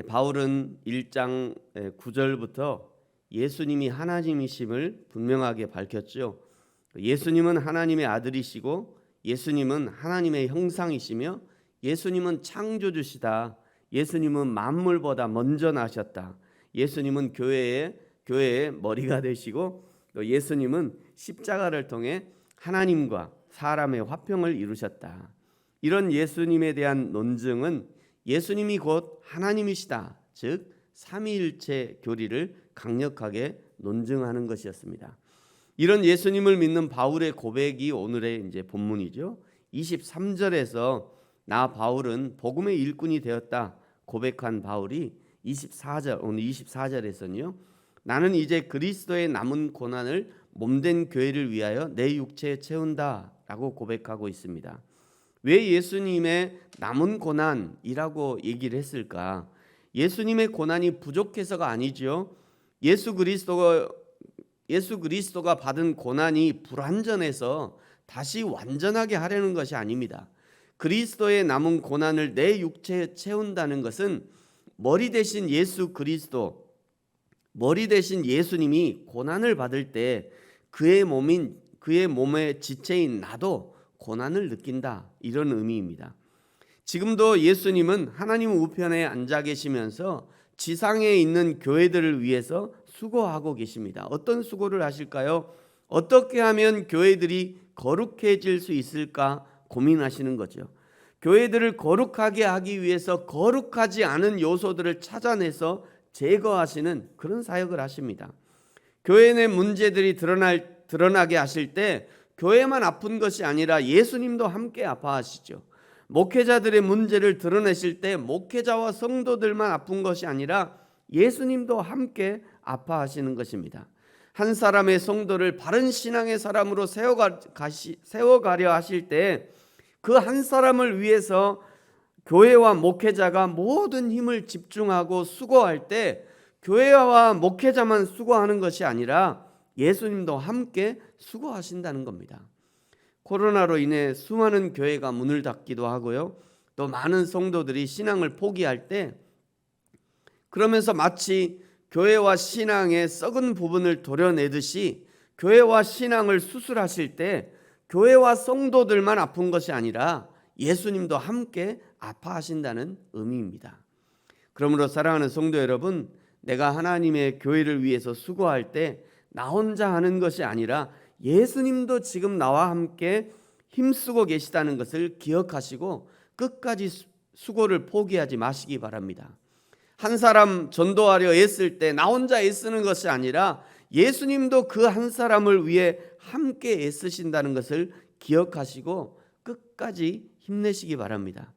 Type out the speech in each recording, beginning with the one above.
바울은 1장 9절부터 예수님이 하나님이심을 분명하게 밝혔죠. 예수님은 하나님의 아들이시고 예수님은 하나님의 형상이시며 예수님은 창조주시다. 예수님은 만물보다 먼저 나셨다. 예수님은 교회의 머리가 되시고 또 예수님은 십자가를 통해 하나님과 사람의 화평을 이루셨다. 이런 예수님에 대한 논증은 예수님이 곧 하나님이시다. 즉 삼위일체 교리를 강력하게 논증하는 것이었습니다. 이런 예수님을 믿는 바울의 고백이 오늘의 이제 본문이죠. 23절에서 나 바울은 복음의 일꾼이 되었다 고백한 바울이 24절 오늘 24절에서는요. 나는 이제 그리스도의 남은 고난을 몸된 교회를 위하여 내 육체에 채운다라고 고백하고 있습니다. 왜 예수님의 남은 고난이라고 얘기를 했을까? 예수님의 고난이 부족해서가 아니죠. 예수 그리스도가 받은 고난이 불완전해서 다시 완전하게 하려는 것이 아닙니다. 그리스도의 남은 고난을 내 육체에 채운다는 것은 머리 대신 예수 그리스도, 머리 대신 예수님이 고난을 받을 때 그의 몸의 지체인 나도 고난을 느낀다, 이런 의미입니다. 지금도 예수님은 하나님 우편에 앉아 계시면서 지상에 있는 교회들을 위해서 수고하고 계십니다. 어떤 수고를 하실까요? 어떻게 하면 교회들이 거룩해질 수 있을까 고민하시는 거죠. 교회들을 거룩하게 하기 위해서 거룩하지 않은 요소들을 찾아내서 제거하시는 그런 사역을 하십니다. 교회 내 문제들이 드러나게 하실 때 교회만 아픈 것이 아니라 예수님도 함께 아파하시죠. 목회자들의 문제를 드러내실 때 목회자와 성도들만 아픈 것이 아니라 예수님도 함께 아파하시는 것입니다. 한 사람의 성도를 바른 신앙의 사람으로 세워가려 하실 때 그 한 사람을 위해서 교회와 목회자가 모든 힘을 집중하고 수고할 때 교회와 목회자만 수고하는 것이 아니라 예수님도 함께 수고하신다는 겁니다. 코로나로 인해 수많은 교회가 문을 닫기도 하고요. 또 많은 성도들이 신앙을 포기할 때 그러면서 마치 교회와 신앙의 썩은 부분을 도려내듯이 교회와 신앙을 수술하실 때 교회와 성도들만 아픈 것이 아니라 예수님도 함께 아파하신다는 의미입니다. 그러므로 사랑하는 성도 여러분, 내가 하나님의 교회를 위해서 수고할 때 나 혼자 하는 것이 아니라 예수님도 지금 나와 함께 힘쓰고 계시다는 것을 기억하시고 끝까지 수고를 포기하지 마시기 바랍니다. 한 사람 전도하려 애쓸 때 나 혼자 애쓰는 것이 아니라 예수님도 그 한 사람을 위해 함께 애쓰신다는 것을 기억하시고 끝까지 힘내시기 바랍니다.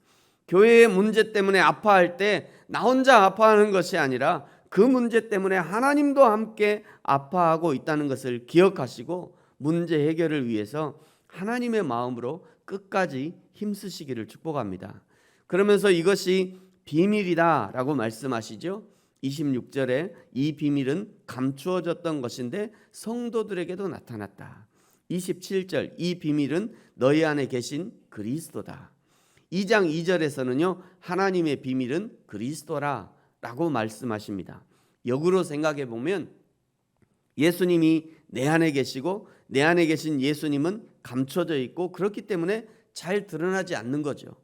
교회의 문제 때문에 아파할 때 나 혼자 아파하는 것이 아니라 그 문제 때문에 하나님도 함께 아파하고 있다는 것을 기억하시고 문제 해결을 위해서 하나님의 마음으로 끝까지 힘쓰시기를 축복합니다. 그러면서 이것이 비밀이다라고 말씀하시죠. 26절에 이 비밀은 감추어졌던 것인데 성도들에게도 나타났다. 27절 이 비밀은 너희 안에 계신 그리스도다. 2장 2절에서는요 하나님의 비밀은 그리스도라 라고 말씀하십니다. 역으로 생각해 보면 예수님이 내 안에 계시고 내 안에 계신 예수님은 감춰져 있고 그렇기 때문에 잘 드러나지 않는 거죠.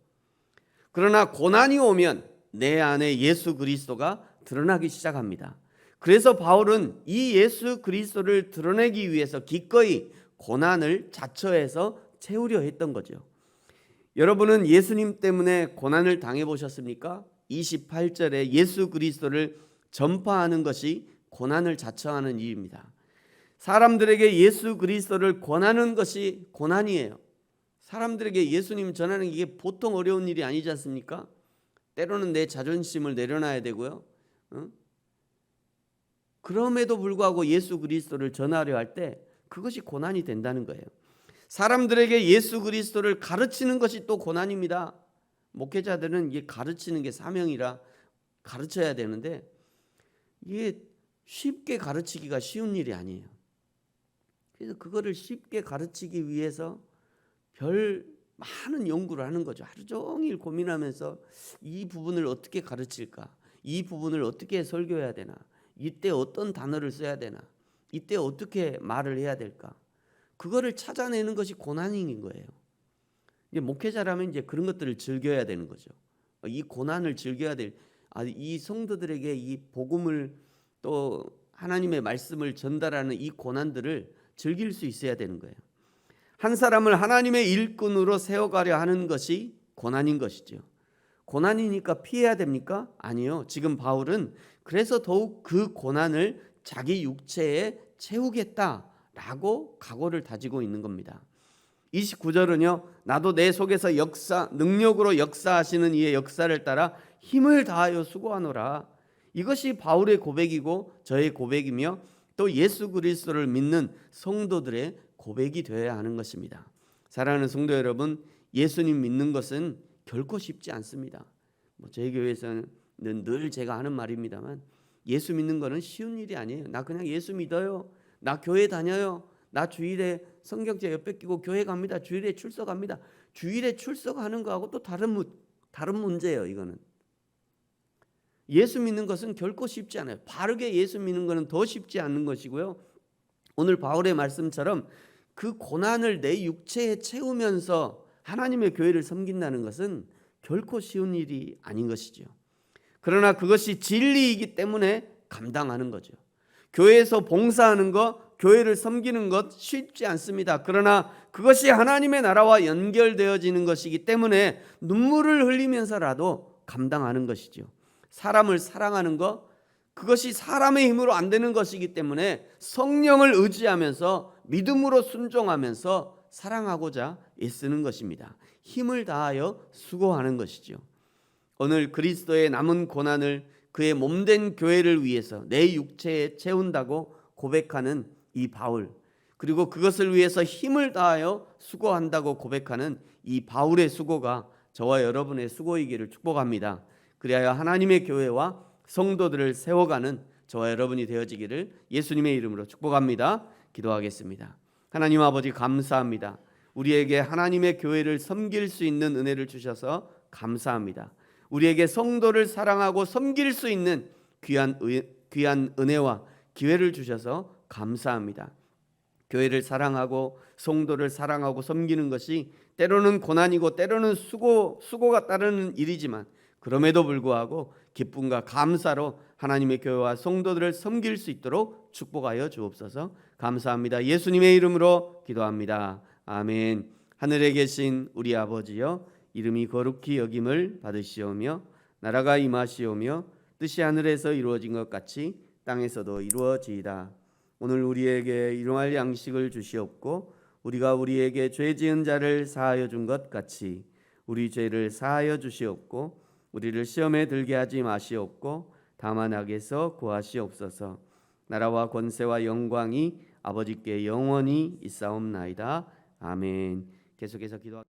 그러나 고난이 오면 내 안에 예수 그리스도가 드러나기 시작합니다. 그래서 바울은 이 예수 그리스도를 드러내기 위해서 기꺼이 고난을 자처해서 채우려 했던 거죠. 여러분은 예수님 때문에 고난을 당해 보셨습니까? 28절에 예수 그리스도를 전파하는 것이 고난을 자처하는 일입니다. 사람들에게 예수 그리스도를 권하는 것이 고난이에요. 사람들에게 예수님 전하는 게 이게 보통 어려운 일이 아니지 않습니까? 때로는 내 자존심을 내려놔야 되고요. 그럼에도 불구하고 예수 그리스도를 전하려 할 때 그것이 고난이 된다는 거예요. 사람들에게 예수 그리스도를 가르치는 것이 또 고난입니다. 목회자들은 이게 가르치는 게 사명이라 가르쳐야 되는데 이게 쉽게 가르치기가 쉬운 일이 아니에요. 그래서 그거를 쉽게 가르치기 위해서 별 많은 연구를 하는 거죠. 하루 종일 고민하면서 이 부분을 어떻게 가르칠까? 이 부분을 어떻게 설교해야 되나? 이때 어떤 단어를 써야 되나? 이때 어떻게 말을 해야 될까? 그거를 찾아내는 것이 고난인 거예요. 이제 목회자라면 이제 그런 것들을 즐겨야 되는 거죠. 이 고난을 즐겨야 될, 이 성도들에게 이 복음을 또 하나님의 말씀을 전달하는 이 고난들을 즐길 수 있어야 되는 거예요. 한 사람을 하나님의 일꾼으로 세워가려 하는 것이 고난인 것이죠. 고난이니까 피해야 됩니까? 아니요. 지금 바울은 그래서 더욱 그 고난을 자기 육체에 채우겠다라고 각오를 다지고 있는 겁니다. 29절은요. 나도 내 속에서 능력으로 역사하시는 이의 역사를 따라 힘을 다하여 수고하노라. 이것이 바울의 고백이고 저의 고백이며 또 예수 그리스도를 믿는 성도들의 고백이 되어야 하는 것입니다. 사랑하는 성도 여러분, 예수님 믿는 것은 결코 쉽지 않습니다. 저희 교회에서는 늘 제가 하는 말입니다만 예수 믿는 거는 쉬운 일이 아니에요. 나 그냥 예수 믿어요. 나 교회 다녀요. 나 주일에 성경책 옆에 끼고 교회 갑니다. 주일에 출석합니다. 주일에 출석하는 거하고 또 다른 문제예요. 이거는 예수 믿는 것은 결코 쉽지 않아요. 바르게 예수 믿는 것은 더 쉽지 않은 것이고요. 오늘 바울의 말씀처럼 그 고난을 내 육체에 채우면서 하나님의 교회를 섬긴다는 것은 결코 쉬운 일이 아닌 것이죠. 그러나 그것이 진리이기 때문에 감당하는 거죠. 교회에서 봉사하는 것, 교회를 섬기는 것 쉽지 않습니다. 그러나 그것이 하나님의 나라와 연결되어지는 것이기 때문에 눈물을 흘리면서라도 감당하는 것이죠. 사람을 사랑하는 것, 그것이 사람의 힘으로 안 되는 것이기 때문에 성령을 의지하면서 믿음으로 순종하면서 사랑하고자 애쓰는 것입니다. 힘을 다하여 수고하는 것이죠. 오늘 그리스도의 남은 고난을 그의 몸된 교회를 위해서 내 육체에 채운다고 고백하는 이 바울, 그리고 그것을 위해서 힘을 다하여 수고한다고 고백하는 이 바울의 수고가 저와 여러분의 수고이기를 축복합니다. 그리하여 하나님의 교회와 성도들을 세워가는 저와 여러분이 되어지기를 예수님의 이름으로 축복합니다. 기도하겠습니다. 하나님 아버지 감사합니다. 우리에게 하나님의 교회를 섬길 수 있는 은혜를 주셔서 감사합니다. 우리에게 성도를 사랑하고 섬길 수 있는 귀한 은혜와 기회를 주셔서 감사합니다. 교회를 사랑하고 성도를 사랑하고 섬기는 것이 때로는 고난이고 때로는 수고가 따르는 일이지만 그럼에도 불구하고 기쁨과 감사로 하나님의 교회와 성도들을 섬길 수 있도록 축복하여 주옵소서. 감사합니다. 예수님의 이름으로 기도합니다. 아멘. 하늘에 계신 우리 아버지여, 이름이 거룩히 여김을 받으시오며 나라가 임하시오며 뜻이 하늘에서 이루어진 것 같이 땅에서도 이루어지이다. 오늘 우리에게 일용할 양식을 주시옵고 우리가 우리에게 죄 지은 자를 사하여 준 것 같이 우리 죄를 사하여 주시옵고 우리를 시험에 들게 하지 마시옵고 다만 악에서 구하시옵소서. 나라와 권세와 영광이 아버지께 영원히 있사옵나이다. 아멘. 계속해서 기도하겠습니다.